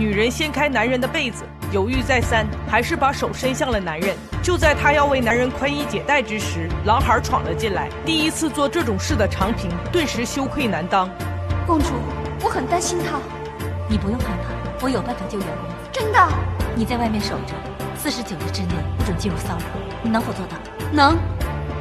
女人掀开男人的被子，犹豫再三，还是把手伸向了男人。就在她要为男人宽衣解带之时，狼孩闯了进来。第一次做这种事的长平顿时羞愧难当。公主，我很担心他。你不用害怕，我有办法救援公子。真的？你在外面守着，49日之内不准进入骚扰，你能否做到？能。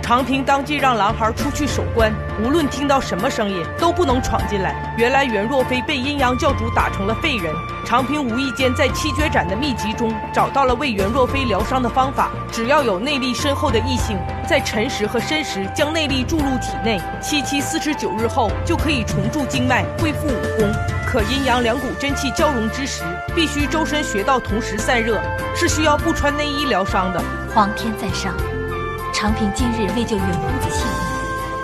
长平当即让狼孩出去守关，无论听到什么声音都不能闯进来。原来袁若飞被阴阳教主打成了废人，长平无意间在七绝斩的秘籍中找到了为袁若飞疗伤的方法，只要有内力深厚的异性，在辰时和申时将内力注入体内，749日后就可以重铸经脉，恢复武功。可阴阳两股真气交融之时，必须周身穴道同时散热，是需要不穿内衣疗伤的。皇天在上，长平今日为救袁公子性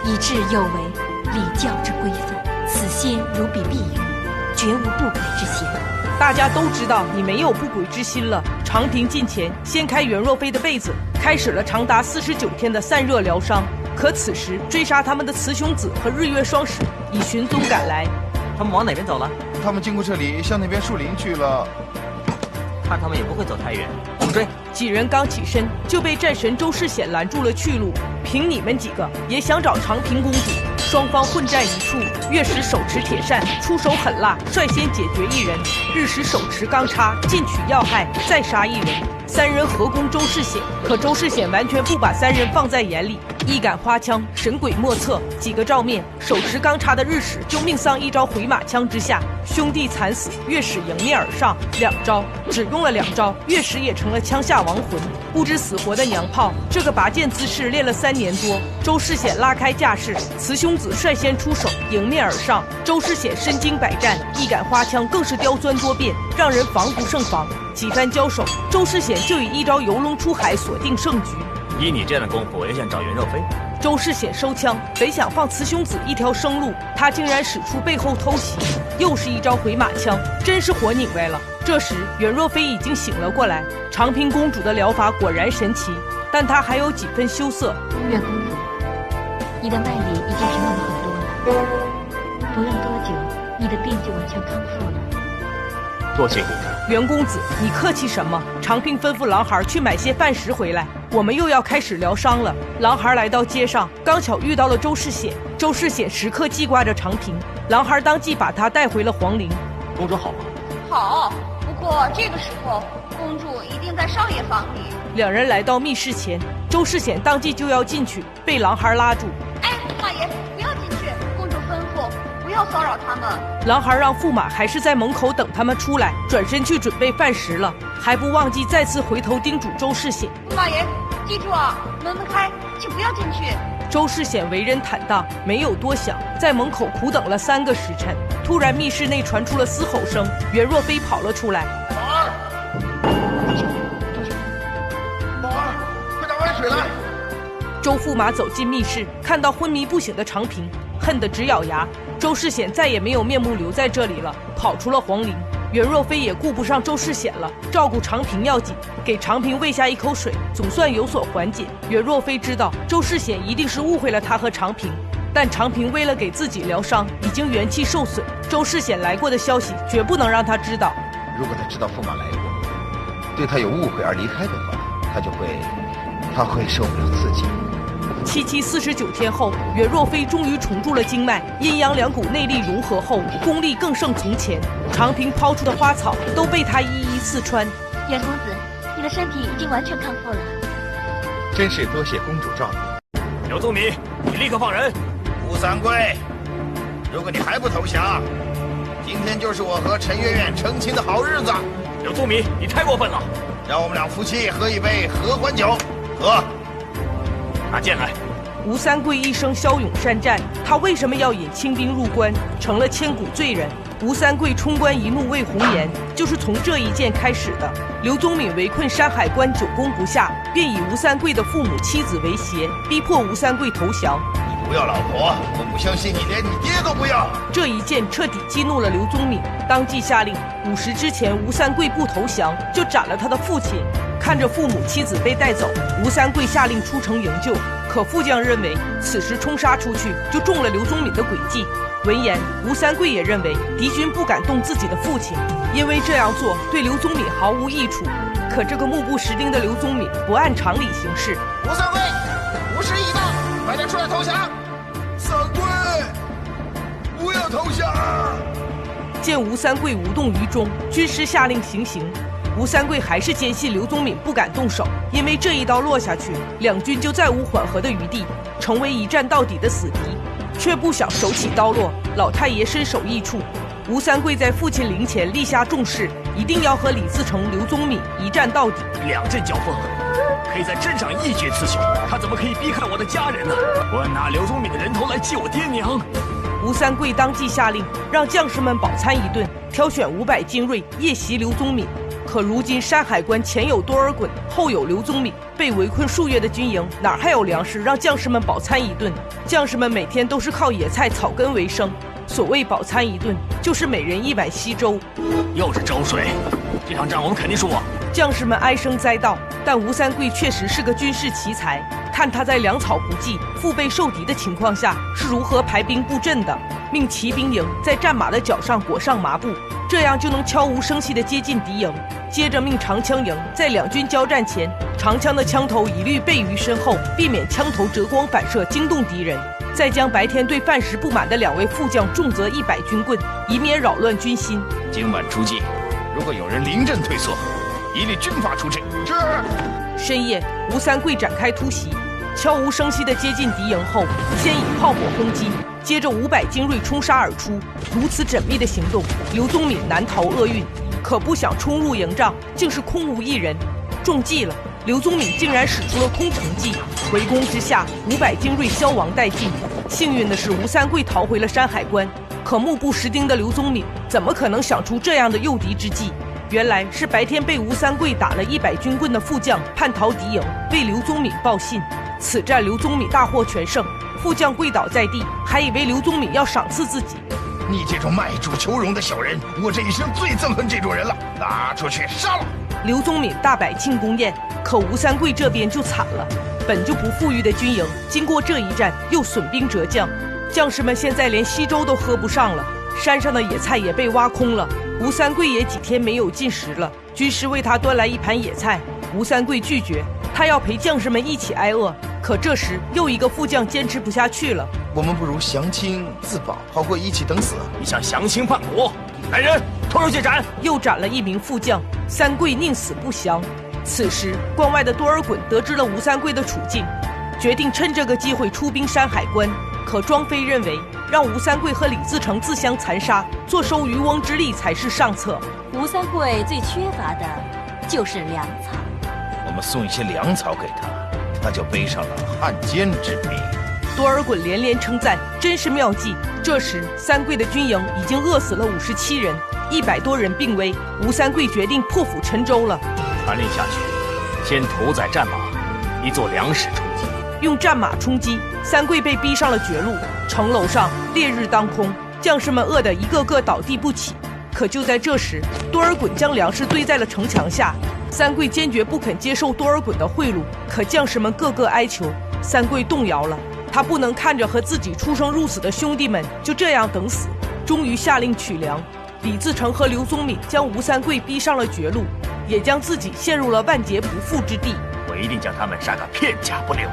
命，以致有违礼教之规范，此心如比碧玉，绝无不轨之嫌。大家都知道你没有不轨之心了。长平近前掀开袁若飞的被子，开始了长达49天的散热疗伤。可此时追杀他们的慈雄子和日月双使已寻踪赶来。他们往哪边走了？他们经过这里，向那边树林去了。看他们也不会走太远，我们追。几人刚起身，就被战神周世显拦住了去路。凭你们几个也想找长平公主？双方混战一处，月使手持铁扇，出手狠辣，率先解决一人；日使手持钢叉，进取要害，再杀一人。三人合攻周世显，可周世显完全不把三人放在眼里，一杆花枪神鬼莫测，几个照面，手持钢叉的日使就命丧一招回马枪之下，兄弟惨死，月使迎面而上，2招，只用了2招，月使也成了枪下亡魂。不知死活的娘炮，这个拔剑姿势练了3年多。周世显拉开架势，慈兄子率先出手，迎面而上。周世显身经百战，一杆花枪更是刁钻多变，让人防不胜防。几番交手，周世显就以一招游龙出海锁定胜局。以你这样的功夫，我也想找袁若飞。周世显收枪，本想放慈兄子一条生路，他竟然使出背后偷袭，又是一招回马枪，真是活拧歪了。这时袁若飞已经醒了过来，长平公主的疗法果然神奇，但她还有几分羞涩。袁公子，你的脉里已经平稳很多了，不用多久，你的病就完全康复了。多谢公主。袁公子，你客气什么？长平吩咐狼孩去买些饭食回来，我们又要开始疗伤了。狼孩来到街上，刚巧遇到了周世显。周世显时刻记挂着长平，狼孩当即把他带回了皇陵。公主好吗？好，不过这个时候公主一定在少爷房里。两人来到密室前，周世显当即就要进去，被狼孩拉住。哎，马爷，不要进去，公主吩咐不要骚扰他们。狼孩让驸马还是在门口等他们出来，转身去准备饭食了，还不忘记再次回头叮嘱周世显：马爷，记住啊，门开，请不要进去。周世显为人坦荡，没有多想，在门口苦等了3个时辰。突然密室内传出了嘶吼声，袁若飞跑了出来。宝儿，宝儿，快打碗水来！周驸马走进密室，看到昏迷不醒的长平，恨得直咬牙。周世显再也没有面目留在这里了，跑出了皇陵。袁若飞也顾不上周世显了，照顾长平要紧，给长平喂下一口水，总算有所缓解。袁若飞知道周世显一定是误会了他和长平，但长平为了给自己疗伤，已经元气受损，周世显来过的消息绝不能让他知道。如果他知道驸马来过，对他有误会而离开的话，他会受不了刺激。749天后，袁若飞终于重铸了经脉，阴阳两股内力融合后，功力更胜从前。长平抛出的花草都被他一一刺穿。袁公子，你的身体已经完全康复了。真是多谢公主照顾。刘宗敏，你立刻放人。吴三桂，如果你还不投降，今天就是我和陈月月成亲的好日子。刘宗敏，你太过分了！让我们俩夫妻喝一杯合欢酒，喝。拿剑来。吴三桂一生骁勇善战，他为什么要引清兵入关，成了千古罪人？吴三桂冲冠一怒为红颜，就是从这一剑开始的。刘宗敏围困山海关久攻不下，便以吴三桂的父母妻子为胁，逼迫吴三桂投降。你不要老婆，我不相信你连你爹都不要。这一剑彻底激怒了刘宗敏，当即下令5时之前吴三桂不投降，就斩了他的父亲。看着父母妻子被带走，吴三桂下令出城营救。可副将认为此时冲杀出去就中了刘宗敏的诡计，闻言，吴三桂也认为敌军不敢动自己的父亲，因为这样做对刘宗敏毫无益处。可这个目不识丁的刘宗敏不按常理行事。吴三桂，无事已到，快点出来投降！三桂，不要投降！见吴三桂无动于衷，军师下令行刑。吴三桂还是坚信刘宗敏不敢动手，因为这一刀落下去，两军就再无缓和的余地，成为一战到底的死敌。却不想手起刀落，老太爷身首异处。吴三桂在父亲灵前立下重誓，一定要和李自成、刘宗敏一战到底。两阵交锋，可以在阵上一决雌雄，他怎么可以逼害我的家人呢？我拿刘宗敏的人头来祭我爹娘。吴三桂当即下令，让将士们饱餐一顿，挑选500精锐夜袭刘宗敏。可如今山海关前有多尔衮，后有刘宗敏，被围困数月的军营哪还有粮食让将士们饱餐一顿？将士们每天都是靠野菜草根为生，所谓饱餐一顿，就是每人1碗稀粥。又是粥水，这场仗我们肯定输啊！将士们哀声载道，但吴三桂确实是个军事奇才，看他在粮草不济、腹背受敌的情况下是如何排兵布阵的。命骑兵营在战马的脚上裹上麻布，这样就能悄无声息地接近敌营。接着命长枪营在两军交战前，长枪的枪头一律背于身后，避免枪头折光反射惊动敌人。再将白天对饭食不满的2位副将重责100军棍，以免扰乱军心。今晚出击，如果有人临阵退缩，一律军法处置。是。深夜，吴三桂展开突袭，悄无声息地接近敌营后，先以炮火轰击，接着500精锐冲杀而出。如此缜密的行动，刘宗敏难逃厄运。可不想冲入营帐，竟是空无一人，中计了。刘宗敏竟然使出了空城计，围攻之下，500精锐消亡殆尽。幸运的是，吴三桂逃回了山海关。可目不识丁的刘宗敏怎么可能想出这样的诱敌之计？原来是白天被吴三桂打了100军棍的副将叛逃敌营，为刘宗敏报信。此战刘宗敏大获全胜，副将跪倒在地，还以为刘宗敏要赏赐自己。你这种卖主求荣的小人，我这一生最憎恨这种人了！拿出去杀了！刘宗敏大摆庆功宴，可吴三桂这边就惨了。本就不富裕的军营，经过这一战又损兵折将，将士们现在连稀粥都喝不上了，山上的野菜也被挖空了。吴三桂也几天没有进食了。军师为他端来一盘野菜，吴三桂拒绝，他要陪将士们一起挨饿。可这时又一个副将坚持不下去了。我们不如降清自保，好过一起等死。你想降清叛国？来人，拖出去斩！又斩了1名副将，三桂宁死不降。此时关外的多尔衮得知了吴三桂的处境，决定趁这个机会出兵山海关。可庄妃认为让吴三桂和李自成自相残杀，坐收渔翁之利才是上策。吴三桂最缺乏的就是粮草，我们送一些粮草给他，他就背上了汉奸之名。多尔衮连连称赞，真是妙计。这时三桂的军营已经饿死了57人，100多人病危。吴三桂决定破釜沉舟了。传令下去，先屠宰战马，以做粮食充饥。用战马充饥，三桂被逼上了绝路。城楼上烈日当空，将士们饿得一个个倒地不起。可就在这时，多尔衮将粮食堆在了城墙下。三桂坚决不肯接受多尔衮的贿赂，可将士们个个哀求，三桂动摇了。他不能看着和自己出生入死的兄弟们就这样等死，终于下令取粮。李自成和刘宗敏将吴三桂逼上了绝路，也将自己陷入了万劫不复之地。我一定将他们杀个片甲不留。